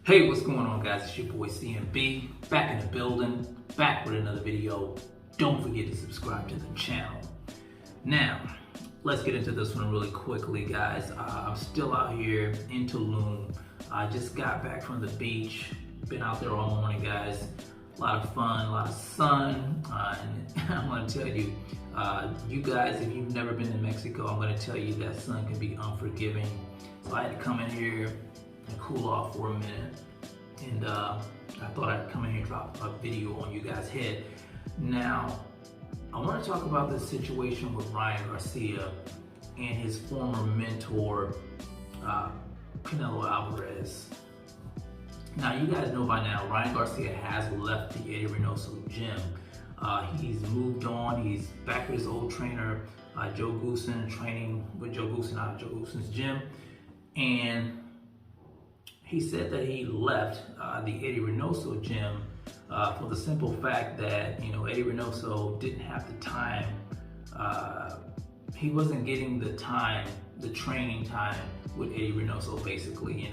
Hey, what's going on, guys? It's your boy CMB, back in the building, back with another video. Don't forget to subscribe to the channel. Now, let's get into this one really quickly, guys. I'm still out here in Tulum. I just got back from the beach. Been out there all morning, guys. A lot of fun, a lot of sun. And I'm gonna tell you, you guys, if you've never been to Mexico, I'm gonna tell you that sun can be unforgiving. So I had to come in here and cool off for a minute, and I thought I'd come in here and drop a video on you guys' head. Now, I want to talk about this situation with Ryan Garcia and his former mentor, Canelo Alvarez. Now, you guys know by now, Ryan Garcia has left the Eddie Reynoso gym. He's moved on. He's back with his old trainer, Joe Goosen, training with Joe Goosen out of Joe Goosen's gym, and he said that he left the Eddie Reynoso gym for the simple fact that, Eddie Reynoso didn't have the time. He wasn't getting the time, the training time with Eddie Reynoso, basically.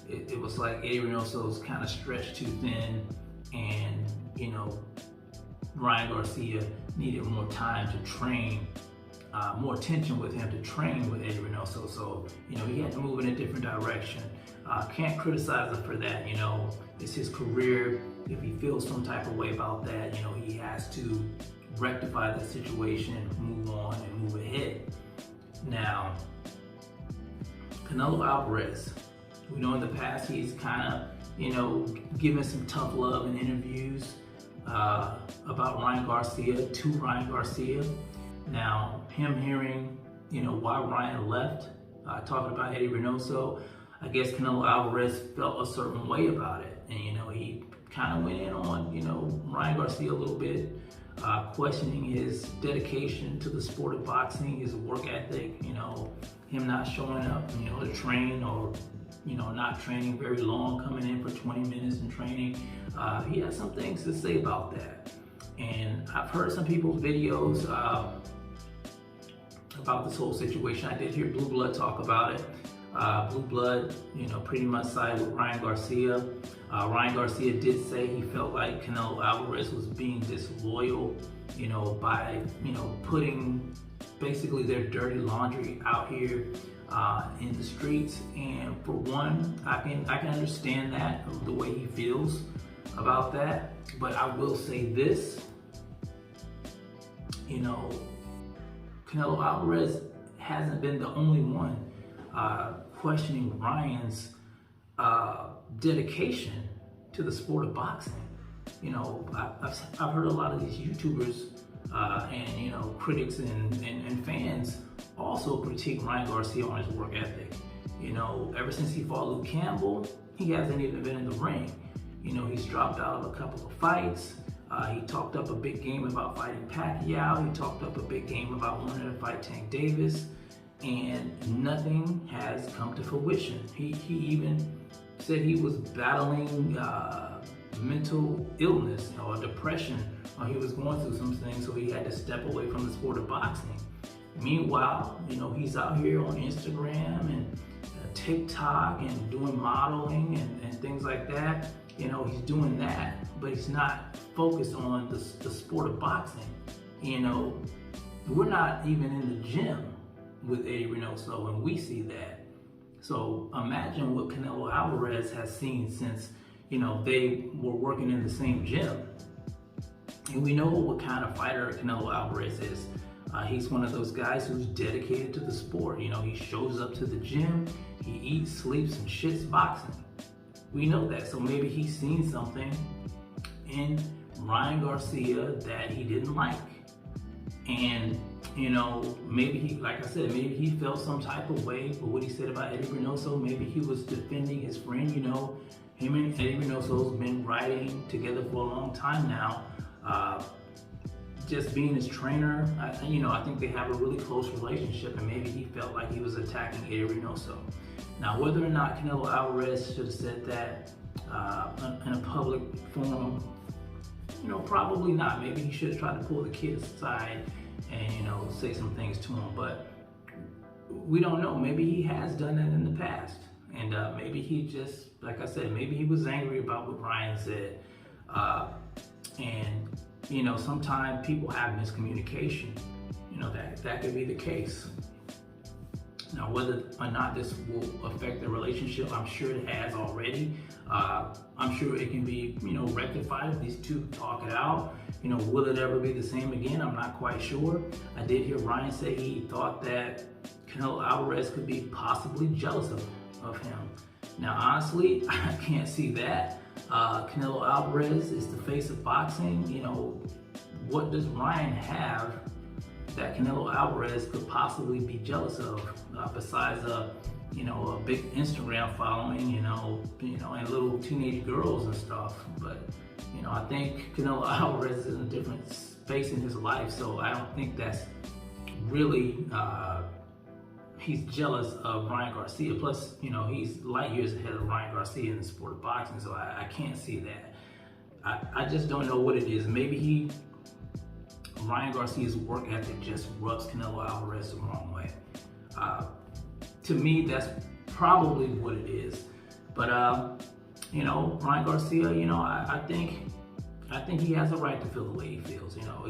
It was like Eddie Reynoso was kind of stretched too thin, and, Ryan Garcia needed more time to train, more attention with him to train with Eddie Reynoso. So, he had to move in a different direction. Can't criticize him for that. It's his career. If he feels some type of way about that, he has to rectify that situation, move on, and move ahead. Now, Canelo Alvarez, we know in the past he's kind of, given some tough love in interviews about Ryan Garcia, to Ryan Garcia. Now, him hearing, why Ryan left, talking about Eddie Reynoso, I guess Canelo Alvarez felt a certain way about it. And, he kind of went in on, Ryan Garcia a little bit, questioning his dedication to the sport of boxing, his work ethic, him not showing up, to train, or, not training very long, coming in for 20 minutes and training. He has some things to say about that. And I've heard some people's videos about this whole situation. I did hear Blue Blood talk about it. Blue Blood, pretty much sided with Ryan Garcia. Ryan Garcia did say he felt like Canelo Alvarez was being disloyal, by, putting basically their dirty laundry out here in the streets. And for one, I can understand that, the way he feels about that. But I will say this, Canelo Alvarez hasn't been the only one questioning Ryan's dedication to the sport of boxing. I've heard a lot of these YouTubers and critics and fans also critique Ryan Garcia on his work ethic. Ever since he fought Luke Campbell, he hasn't even been in the ring. He's dropped out of a couple of fights. He talked up a big game about fighting Pacquiao. He talked up a big game about wanting to fight Tank Davis. And nothing has come to fruition. He even said he was battling mental illness or depression, or he was going through some things, so he had to step away from the sport of boxing. Meanwhile, he's out here on Instagram and TikTok and doing modeling and things like that. He's doing that, but he's not focused on the sport of boxing. We're not even in the gym with Eddie Reynoso, and we see that. So imagine what Canelo Alvarez has seen since, they were working in the same gym. And we know what kind of fighter Canelo Alvarez is. He's one of those guys who's dedicated to the sport. He shows up to the gym, he eats, sleeps, and shits boxing. We know that. So maybe he's seen something in Ryan Garcia that he didn't like. And maybe he, like I said, maybe he felt some type of way for what he said about Eddie Reynoso. Maybe he was defending his friend. Him and Eddie Reynoso's been riding together for a long time now. Just being his trainer, I think they have a really close relationship, and maybe he felt like he was attacking Eddie Reynoso. Now, whether or not Canelo Alvarez should have said that in a public forum, probably not. Maybe he should have tried to pull the kid aside and, say some things to him, but we don't know. Maybe he has done that in the past, and maybe he just like I said, maybe he was angry about what Ryan said. And, you know, sometimes people have miscommunication. You know, that could be the case. Now, whether or not this will affect the relationship, I'm sure it has already. I'm sure it can be, you know, rectified if these two talk it out. You know, will it ever be the same again? I'm not quite sure. I did hear Ryan say he thought that Canelo Alvarez could be possibly jealous of him. Now, honestly, I can't see that. Canelo Alvarez is the face of boxing. You know, what does Ryan have that Canelo Alvarez could possibly be jealous of, besides you know, a big Instagram following, you know, and little teenage girls and stuff. But you know, I think Canelo Alvarez is in a different space in his life, so I don't think that's really he's jealous of Ryan Garcia. Plus, you know, he's light years ahead of Ryan Garcia in the sport of boxing, so I can't see that. I just don't know what it is. Maybe Ryan Garcia's work ethic just rubs Canelo Alvarez the wrong way. To me, that's probably what it is. But you know, Ryan Garcia, you know, I think he has a right to feel the way he feels. You know,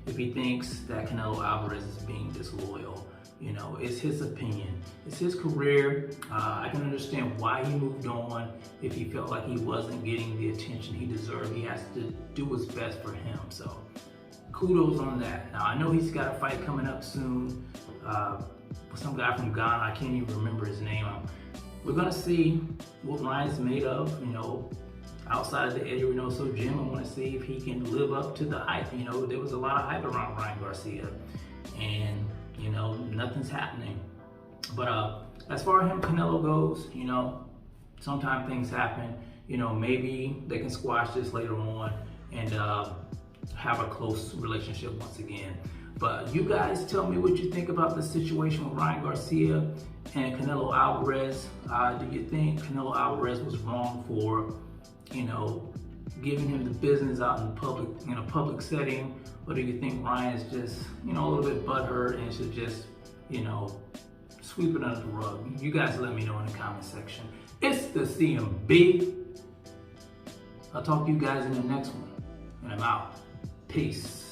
if he thinks that Canelo Alvarez is being disloyal, you know, it's his opinion, it's his career. I can understand why he moved on. If he felt like he wasn't getting the attention he deserved, he has to do what's best for him. So kudos on that. Now, I know he's got a fight coming up soon with some guy from Ghana. I can't even remember his name. We're gonna see what Ryan's made of, you know, outside of the Eddie Reynoso gym. I want to see if he can live up to the hype. You know, there was a lot of hype around Ryan Garcia, and you know, nothing's happening. But as far as him, Canelo goes, you know, sometimes things happen. You know, maybe they can squash this later on and have a close relationship once again. But you guys tell me what you think about the situation with Ryan Garcia and Canelo Alvarez. Do you think Canelo Alvarez was wrong for, you know, giving him the business out in a public setting? Or do you think Ryan is just, you know, a little bit butthurt and should just, you know, sweep it under the rug? You guys let me know in the comment section. It's the CMB. I'll talk to you guys in the next one. And I'm out. Peace.